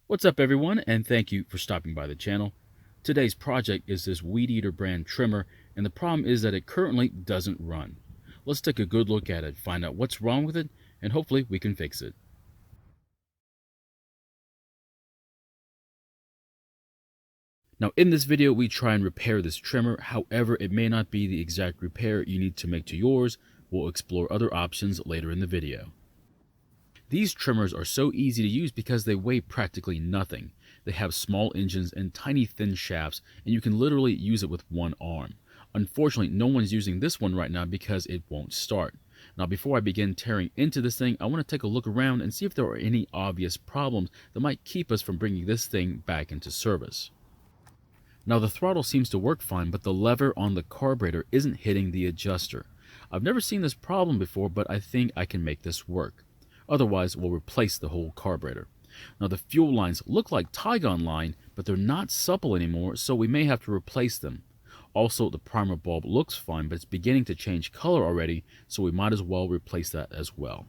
What's up everyone, and thank you for stopping by the channel. Today's project is this Weed Eater brand trimmer, and the problem is that it currently doesn't run. Let's take a good look at it, find out what's wrong with it, and hopefully we can fix it. Now in this video we try and repair this trimmer, however it may not be the exact repair you need to make to yours. We'll explore other options later in the video. These trimmers are so easy to use because they weigh practically nothing. They have small engines and tiny thin shafts, and you can literally use it with one arm. Unfortunately, no one's using this one right now because it won't start. Now before I begin tearing into this thing, I want to take a look around and see if there are any obvious problems that might keep us from bringing this thing back into service. Now the throttle seems to work fine, but the lever on the carburetor isn't hitting the adjuster. I've never seen this problem before, but I think I can make this work. Otherwise, we'll replace the whole carburetor. Now the fuel lines look like Tygon line, but they're not supple anymore, so we may have to replace them. Also, the primer bulb looks fine, but it's beginning to change color already, so we might as well replace that as well.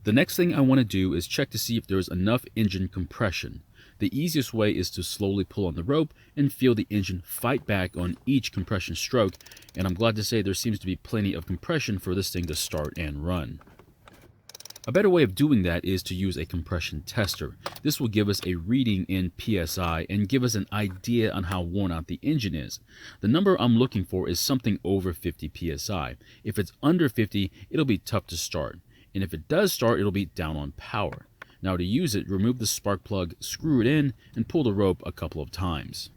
The next thing I want to do is check to see if there's enough engine compression. The easiest way is to slowly pull on the rope and feel the engine fight back on each compression stroke, and I'm glad to say there seems to be plenty of compression for this thing to start and run. A better way of doing that is to use a compression tester. This will give us a reading in PSI and give us an idea on how worn out the engine is. The number I'm looking for is something over 50 PSI. If it's under 50, it'll be tough to start. And if it does start, it'll be down on power. Now to use it, remove the spark plug, screw it in, and pull the rope a couple of times.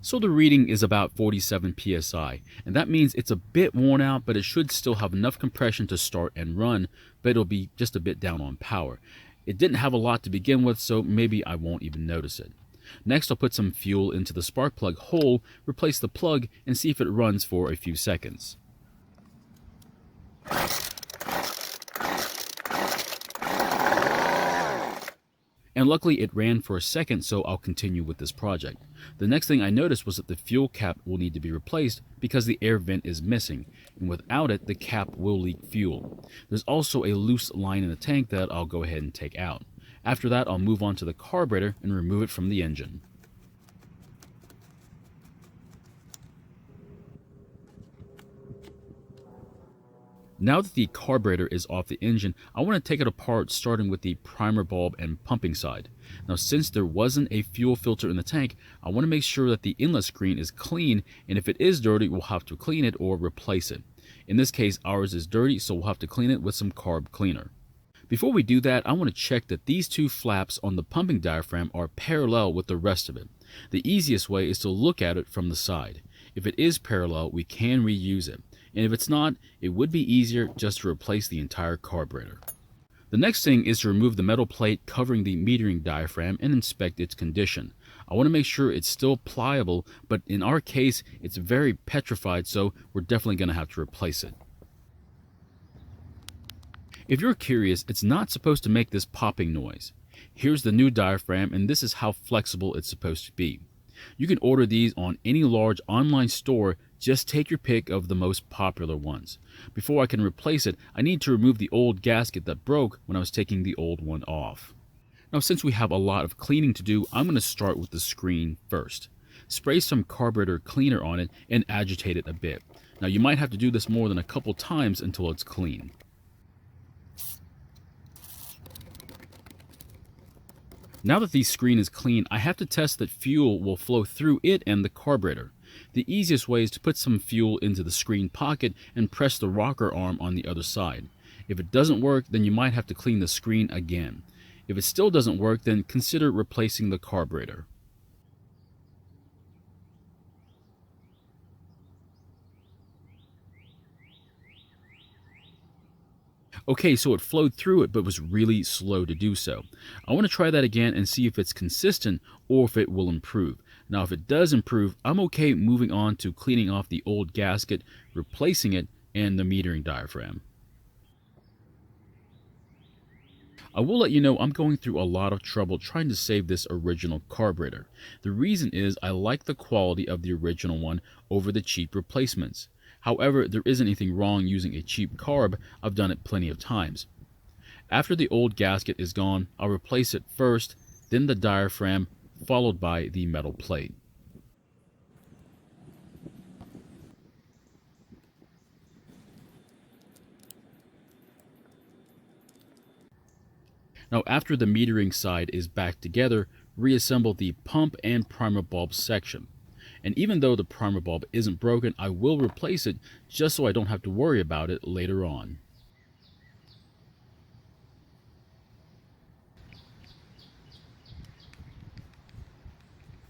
So the reading is about 47 psi, and that means it's a bit worn out, but it should still have enough compression to start and run, but it'll be just a bit down on power. It didn't have a lot to begin with, so maybe I won't even notice it. Next, I'll put some fuel into the spark plug hole, replace the plug, and see if it runs for a few seconds. And luckily it ran for a second, so I'll continue with this project. The next thing I noticed was that the fuel cap will need to be replaced because the air vent is missing, and without it the cap will leak fuel. There's also a loose line in the tank that I'll go ahead and take out. After that, I'll move on to the carburetor and remove it from the engine. Now that the carburetor is off the engine, I want to take it apart, starting with the primer bulb and pumping side. Now since there wasn't a fuel filter in the tank, I want to make sure that the inlet screen is clean, and if it is dirty, we'll have to clean it or replace it. In this case, ours is dirty, so we'll have to clean it with some carb cleaner. Before we do that, I want to check that these two flaps on the pumping diaphragm are parallel with the rest of it. The easiest way is to look at it from the side. If it is parallel, we can reuse it. And if it's not, it would be easier just to replace the entire carburetor. The next thing is to remove the metal plate covering the metering diaphragm and inspect its condition. I want to make sure it's still pliable, but in our case, it's very petrified, so we're definitely going to have to replace it. If you're curious, it's not supposed to make this popping noise. Here's the new diaphragm, and this is how flexible it's supposed to be. You can order these on any large online store. Just take your pick of the most popular ones. Before I can replace it, I need to remove the old gasket that broke when I was taking the old one off. Now since we have a lot of cleaning to do, I'm going to start with the screen first. Spray some carburetor cleaner on it and agitate it a bit. Now you might have to do this more than a couple times until it's clean. Now that the screen is clean, I have to test that fuel will flow through it and the carburetor. The easiest way is to put some fuel into the screen pocket and press the rocker arm on the other side. If it doesn't work, then you might have to clean the screen again. If it still doesn't work, then consider replacing the carburetor. Okay, so it flowed through it, but was really slow to do so. I want to try that again and see if it's consistent or if it will improve. Now, if it does improve, I'm okay moving on to cleaning off the old gasket, replacing it, and the metering diaphragm. I will let you know I'm going through a lot of trouble trying to save this original carburetor. The reason is I like the quality of the original one over the cheap replacements. However, there isn't anything wrong using a cheap carb. I've done it plenty of times. After the old gasket is gone, I'll replace it first, then the diaphragm, followed by the metal plate. Now after the metering side is back together, reassemble the pump and primer bulb section. And even though the primer bulb isn't broken, I will replace it just so I don't have to worry about it later on.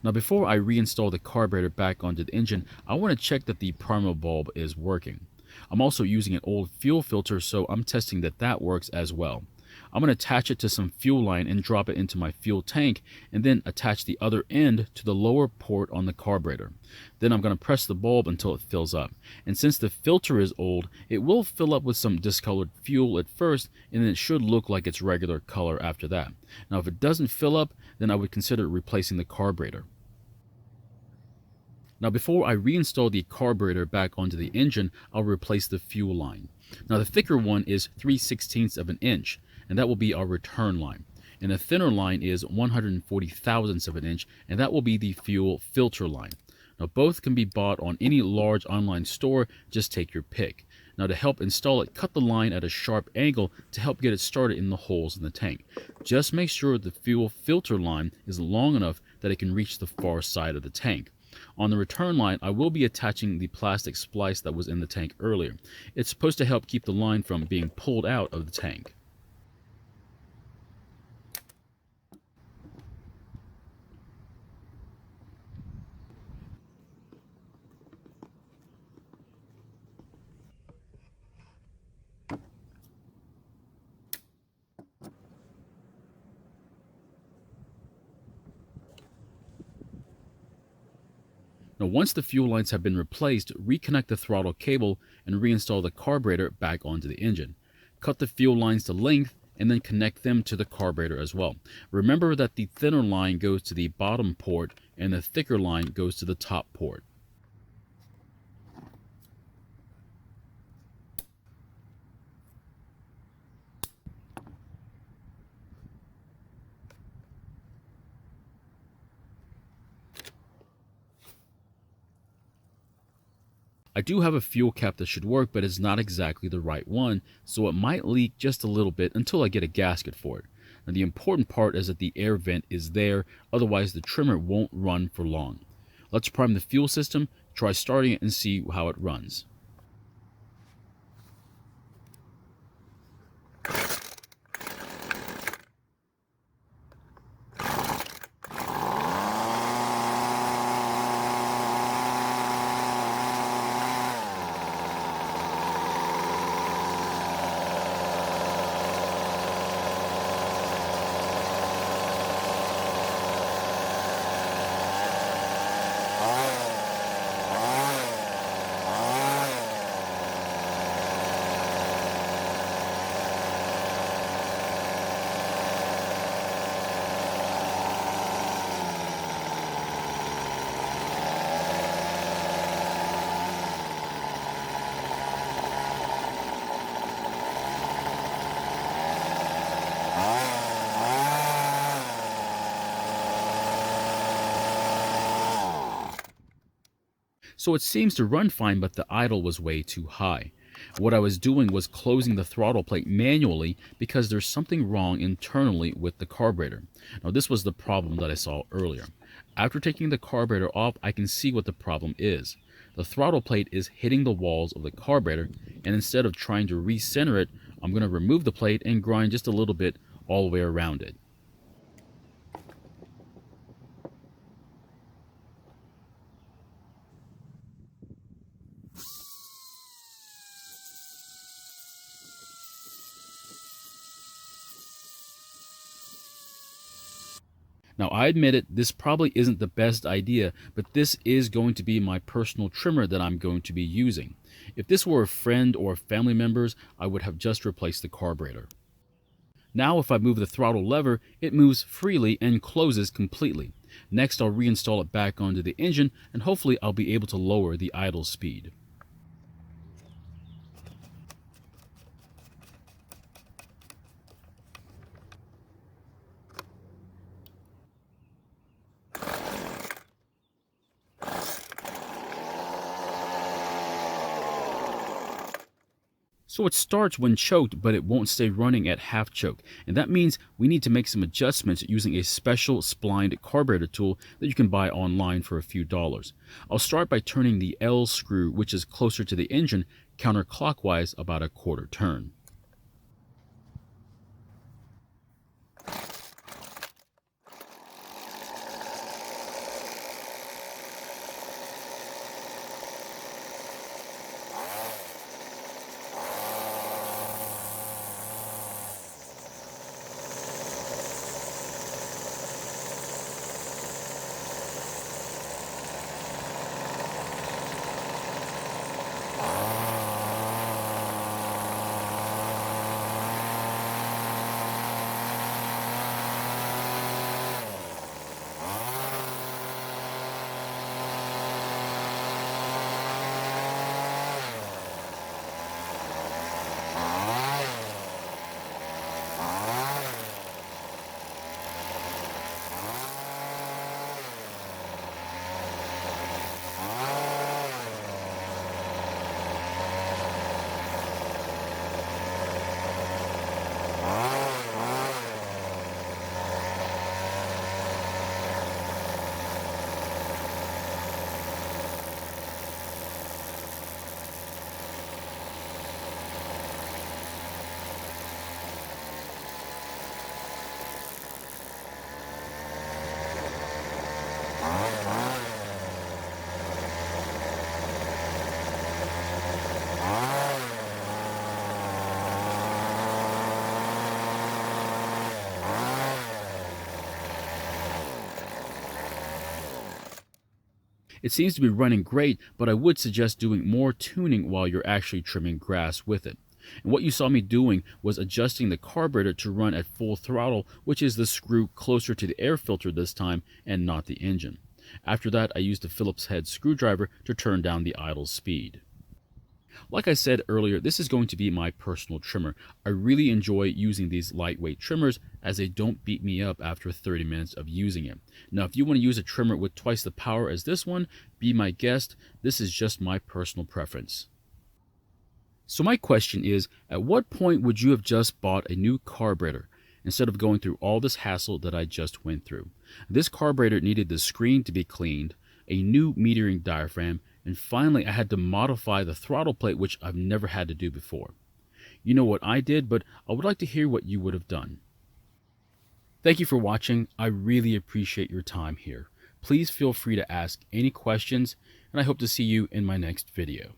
Now before I reinstall the carburetor back onto the engine, I want to check that the primer bulb is working. I'm also using an old fuel filter, so I'm testing that that works as well. I'm going to attach it to some fuel line and drop it into my fuel tank, and then attach the other end to the lower port on the carburetor. Then I'm going to press the bulb until it fills up. And since the filter is old, it will fill up with some discolored fuel at first, and then it should look like its regular color after that. Now if it doesn't fill up, then I would consider replacing the carburetor. Now before I reinstall the carburetor back onto the engine, I'll replace the fuel line. Now the thicker one is 3/16 of an inch, and that will be our return line. And the thinner line is 140 thousandths of an inch, and that will be the fuel filter line. Now both can be bought on any large online store, just take your pick. Now to help install it, cut the line at a sharp angle to help get it started in the holes in the tank. Just make sure the fuel filter line is long enough that it can reach the far side of the tank. On the return line, I will be attaching the plastic splice that was in the tank earlier. It's supposed to help keep the line from being pulled out of the tank. Now once the fuel lines have been replaced, reconnect the throttle cable and reinstall the carburetor back onto the engine. Cut the fuel lines to length and then connect them to the carburetor as well. Remember that the thinner line goes to the bottom port and the thicker line goes to the top port. I do have a fuel cap that should work, but it's not exactly the right one, so it might leak just a little bit until I get a gasket for it. Now the important part is that the air vent is there, otherwise the trimmer won't run for long. Let's prime the fuel system, try starting it and see how it runs. So it seems to run fine, but the idle was way too high. What I was doing was closing the throttle plate manually because there's something wrong internally with the carburetor. Now this was the problem that I saw earlier. After taking the carburetor off, I can see what the problem is. The throttle plate is hitting the walls of the carburetor, and instead of trying to recenter it, I'm going to remove the plate and grind just a little bit all the way around it. Now I admit it, this probably isn't the best idea, but this is going to be my personal trimmer that I'm going to be using. If this were a friend or family members, I would have just replaced the carburetor. Now if I move the throttle lever, it moves freely and closes completely. Next I'll reinstall it back onto the engine, and hopefully I'll be able to lower the idle speed. So it starts when choked, but it won't stay running at half choke. And that means we need to make some adjustments using a special splined carburetor tool that you can buy online for a few dollars. I'll start by turning the L screw, which is closer to the engine, counterclockwise about a quarter turn. It seems to be running great, but I would suggest doing more tuning while you're actually trimming grass with it. And what you saw me doing was adjusting the carburetor to run at full throttle, which is the screw closer to the air filter this time and not the engine. After that, I used a Phillips head screwdriver to turn down the idle speed. Like I said earlier, this is going to be my personal trimmer. I really enjoy using these lightweight trimmers as they don't beat me up after 30 minutes of using it. Now, if you want to use a trimmer with twice the power as this one, be my guest. This is just my personal preference. So my question is, at what point would you have just bought a new carburetor instead of going through all this hassle that I just went through? This carburetor needed the screen to be cleaned, a new metering diaphragm, and finally I had to modify the throttle plate, which I've never had to do before. You know what I did, but I would like to hear what you would have done. Thank you for watching. I really appreciate your time here. Please feel free to ask any questions, and I hope to see you in my next video.